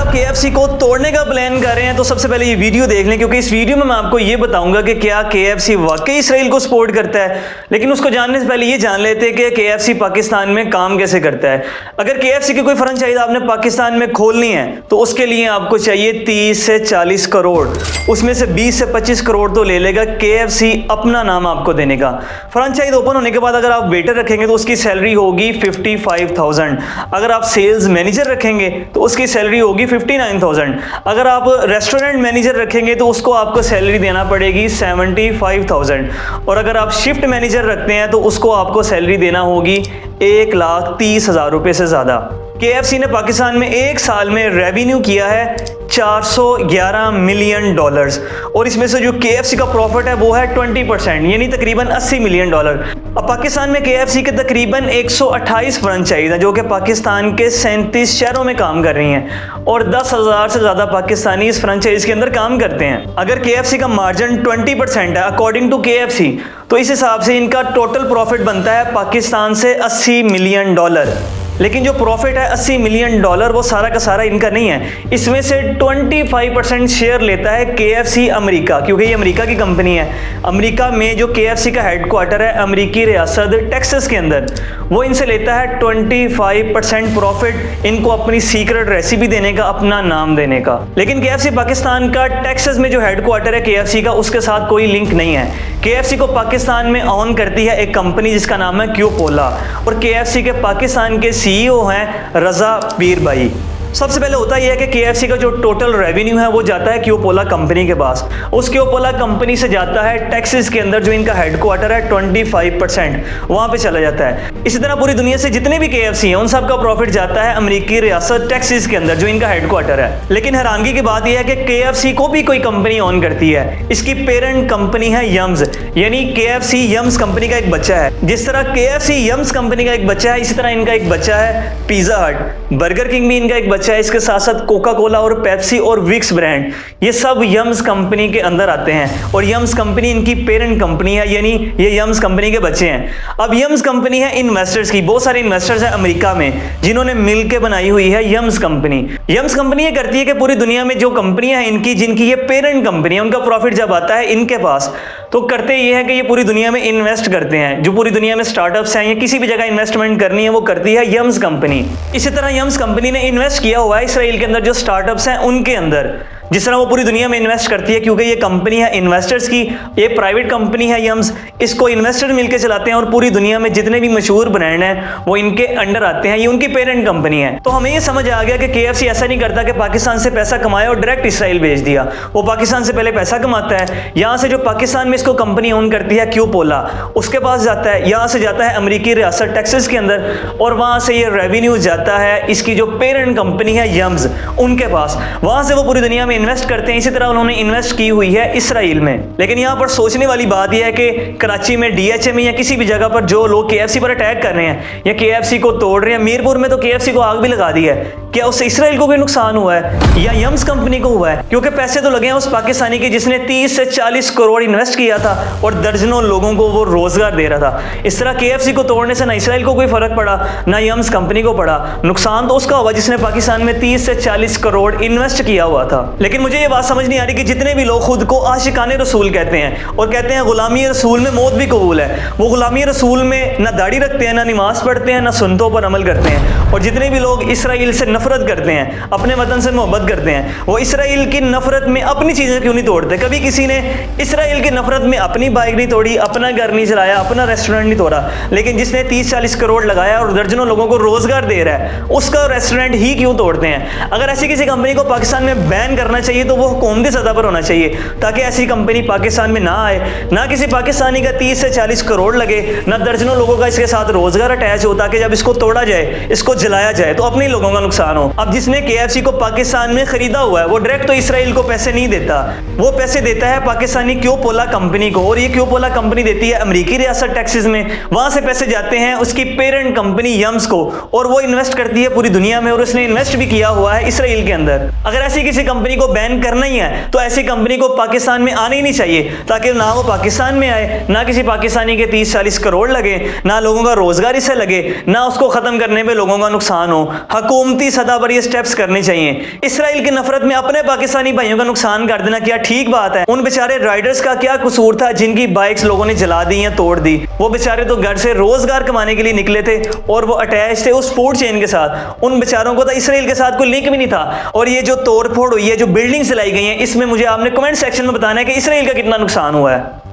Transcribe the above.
आप KFC को तोड़ने का प्लान कर रहे हैं तो सबसे पहले ये वीडियो देख लें, क्योंकि इस वीडियो में मैं आपको ये बताऊंगा कि क्या KFC वाकई इसराइल को सपोर्ट करता है। लेकिन उसको जानने से पहले ये जान लेते हैं कि KFC पाकिस्तान में काम कैसे करता है। अगर KFC की कोई फ्रेंचाइज आपने पाकिस्तान में खोलनी है तो उसके लिए आपको चाहिए 30 से 40 करोड़, उसमें से 20 से 25 करोड़ तो ले लेगा KFC अपना नाम आपको देने का। फ्रेंचाइज ओपन होने के बाद अगर आप वेटर रखेंगे तो उसकी सैलरी होगी 55,000। अगर आप सेल्स मैनेजर रखेंगे तो उसकी सैलरी होगी 59,000। अगर आप रेस्टोरेंट मैनेजर रखेंगे तो उसको आपको सैलरी देना पड़ेगी 75,000। और अगर आप शिफ्ट मैनेजर रखते हैं तो उसको आपको सैलरी देना होगी 1,30,000 रुपये से ज़्यादा। KFC ने पाकिस्तान में एक साल में रेवेन्यू किया है 411 मिलियन डॉलर्स, और इसमें से जो KFC का प्रॉफिट है वो है 20%, यानी तकरीबन 80 मिलियन डॉलर। अब पाकिस्तान में KFC के तकरीबन 128 फ्रेंचाइज हैं जो कि पाकिस्तान के 37 शहरों में काम कर रही हैं, और 10,000 से ज़्यादा पाकिस्तानी इस फ्रेंचाइज के अंदर काम करते हैं। अगर KFC का मार्जिन 20% है अकॉर्डिंग टू KFC, तो इस हिसाब से इनका टोटल प्रॉफिट बनता है पाकिस्तान से 80 मिलियन डॉलर। लेकिन जो प्रॉफिट है 80 मिलियन डॉलर वो सारा का सारा इनका नहीं है, इसमें से 25% शेयर लेता है KFC अमेरिका, क्योंकि ये अमेरिका की कंपनी है। अमेरिका में जो KFC का हेडक्वार्टर है अमेरिकी रियासत टेक्सास के अंदर, वो इनसे लेता है 25% प्रॉफिट, इनको अपनी सीक्रेट रेसिपी देने का, अपना नाम देने का। लेकिन KFC पाकिस्तान का टेक्सास में जो हेडक्वार्टर है KFC का, उसके साथ कोई लिंक नहीं है। KFC को पाकिस्तान में ऑन करती है एक कंपनी जिसका नाम है क्यूपोला, और KFC के पाकिस्तान के CEO हैं रजा पीर भाई। सबसे पहले होता यह है कि KFC का जो टोटल रेवेन्यू है वो जाता है क्यूपोला कंपनी के पास। उस क्यूपोला कंपनी से जाता है टेक्सास के अंदर जो इनका हेडक्वार्टर है 25% वहाँ पे चला जाता है। इसी तरह पूरी दुनिया से जितने भी KFC हैं उन सब का प्रॉफिट जाता है अमेरिकी रियासत टेक्सास के अंदर जो इनका हेडक्वार्टर है। लेकिन हैरानगी की बात यह है कि KFC को भी कोई कंपनी ऑन करती है। इसकी पेरेंट कंपनी है यम्स, यानी KFC यम्स कंपनी का एक बच्चा है। जिस तरह KFC यम्स कंपनी का एक बच्चा है, इसी तरह इनका एक बच्चा है पिज़्ज़ा हट, बर्गर किंग भी इनका एक बच्चा है। इसके साथ साथ कोका कोला और पेप्सी और विक्स ब्रांड, ये सब यम्स कंपनी के अंदर आते हैं, और यम्स कंपनी इनकी पेरेंट कंपनी है, यानी ये यम्स कंपनी के बच्चे हैं। अब यम्स कंपनी है इन्वेस्टर्स की, बहुत सारे इन्वेस्टर्स हैं अमेरिका में जिन्होंने मिलकर बनाई हुई है यम्स कंपनी। यम्स कंपनी ये करती है कि पूरी दुनिया में जो कंपनियां हैं इनकी, जिनकी ये पेरेंट कंपनी है, उनका प्रॉफिट जब आता है इनके पास, तो करते ये है कि ये पूरी दुनिया में इन्वेस्ट करते हैं। जो पूरी दुनिया में स्टार्टअप्स हैं या किसी भी जगह इन्वेस्टमेंट करनी है वो करती है यम्स कंपनी। इसी तरह यम्स कंपनी ने इन्वेस्ट किया हुआ है इसराइल के अंदर जो स्टार्टअप्स हैं उनके अंदर, जिस तरह वो पूरी दुनिया में इन्वेस्ट करती है, क्योंकि ये कंपनी है इन्वेस्टर्स की, ये प्राइवेट कंपनी है यम्स, इसको इन्वेस्टर मिलकर चलाते हैं, और पूरी दुनिया में जितने भी मशहूर ब्रांड हैं वो इनके अंडर आते हैं, ये उनकी पेरेंट कंपनी है। तो हमें ये समझ आ गया कि KFC ऐसा नहीं करता कि पाकिस्तान से पैसा कमाया और डायरेक्ट इसराइल भेज दिया। वो पाकिस्तान से पहले पैसा कमाता है, यहाँ से जो पाकिस्तान में इसको कंपनी ओन करती है क्यूपोला, उसके पास जाता है, यहाँ से जाता है अमेरिकी रियासत टेक्सास के अंदर, और वहाँ से ये रेवेन्यू जाता है इसकी जो पेरेंट कंपनी है यम्स उनके पास, वहाँ से वो पूरी दुनिया में इन्वेस्ट करते हैं। इसी तरह उन्होंने इन्वेस्ट की हुई है इसराइल में। लेकिन यहाँ पर सोचने वाली बात यह है कि कराची में DHA में या किसी भी जगह पर जो लोग KFC पर अटैक कर रहे हैं या KFC को तोड़ रहे हैं, मीरपुर में तो KFC को आग भी लगा दी है, क्या उससे इसराइल को भी नुकसान हुआ है या यम्स कंपनी को हुआ है? क्योंकि पैसे तो लगे हैं उस पाकिस्तानी के जिसने 30 से 40 करोड़ इन्वेस्ट किया था और दर्जनों लोगों को वो रोजगार दे रहा था। इस तरह KFC को तोड़ने से ना इसराइल को कोई फर्क पड़ा ना यम्स कंपनी को पड़ा, नुकसान तो उसका हुआ जिसने पाकिस्तान में 30 से 40 करोड़ इन्वेस्ट किया हुआ था। लेकिन मुझे ये बात समझ नहीं आ रही कि जितने भी लोग खुद को आशिकाने रसूल कहते हैं और कहते हैं गुलामी रसूल में मौत भी कबूल है, वो गुलामी रसूल में ना दाढ़ी रखते हैं, ना नमाज पढ़ते हैं, ना सुन्नतों पर अमल करते हैं। और जितने भी लोग इसराइल से नफरत करते हैं, अपने वतन से मोहब्बत करते हैं, वो इसराइल की नफरत में अपनी चीज़ें क्यों नहीं तोड़ते? कभी किसी ने इसराइल की नफरत में अपनी बाइक नहीं तोड़ी, अपना घर नहीं चलाया, अपना रेस्टोरेंट नहीं तोड़ा। लेकिन जिसने 30-40 करोड़ लगाया और दर्जनों लोगों को रोजगार दे रहा है, उसका रेस्टोरेंट ही क्यों तोड़ते हैं? अगर ऐसी किसी कंपनी को पाकिस्तान में बैन करना चाहिए तो वो हुकूमती सतह पर होना चाहिए, ताकि ऐसी कंपनी पाकिस्तान में ना आए, ना किसी पाकिस्तानी का 30 से 40 करोड़ लगे, ना दर्जनों लोगों का इसके साथ रोजगार अटैच हो, ताकि जब इसको तोड़ा जाए, इसको जलाया जाए तो अपने लोगों का नुकसान हो। अब जिसने KFC को पाकिस्तान में खरीदा हुआ है वो डायरेक्ट तो इसराइल को पैसे नहीं देता, वो पैसे देता है पाकिस्तानी क्यूपोला कंपनी को, और ये क्यूपोला कंपनी देती है अमेरिकी रियासत टेक्सास में, वहां से पैसे जाते हैं उसकी पेरेंट कंपनी यम्स को, और वो इन्वेस्ट करती है पूरी दुनिया में, और उसने इन्वेस्ट भी किया हुआ है इसराइल के अंदर। अगर ऐसी किसी कंपनी को बैन करना ही है तो ऐसी कंपनी को पाकिस्तान में आने ही नहीं चाहिए, ताकि ना वो पाकिस्तान में आए, ना किसी पाकिस्तानी के 30-40 करोड़ लगे, ना लोगों का रोजगार इससे लगे, ना उसको खत्म करने पे लोगों का नुकसान हो। हुकूमती सतह पर ये स्टेप्स करने चाहिए। इसराइल की नफरत में अपने पाकिस्तानी भाइयों का नुकसान कर देना क्या ठीक बात है? उन बेचारे राइडर्स का क्या कसूर था जिनकी बाइक्स लोगों ने जला दी या तोड़ दी? वो बेचारे तो घर से रोजगार कमाने के लिए निकले थे और वो अटैच थे उस फूड चेन के साथ। उन बेचारों को तो इसराइल के साथ कोई लिंक भी नहीं था। और ये जो तोड़ फोड़ हुई है, जो बिल्डिंग्स जलाई गई हैं, इसमें मुझे आपने कमेंट सेक्शन में बताना है कि इसराइल का कितना नुकसान हुआ है।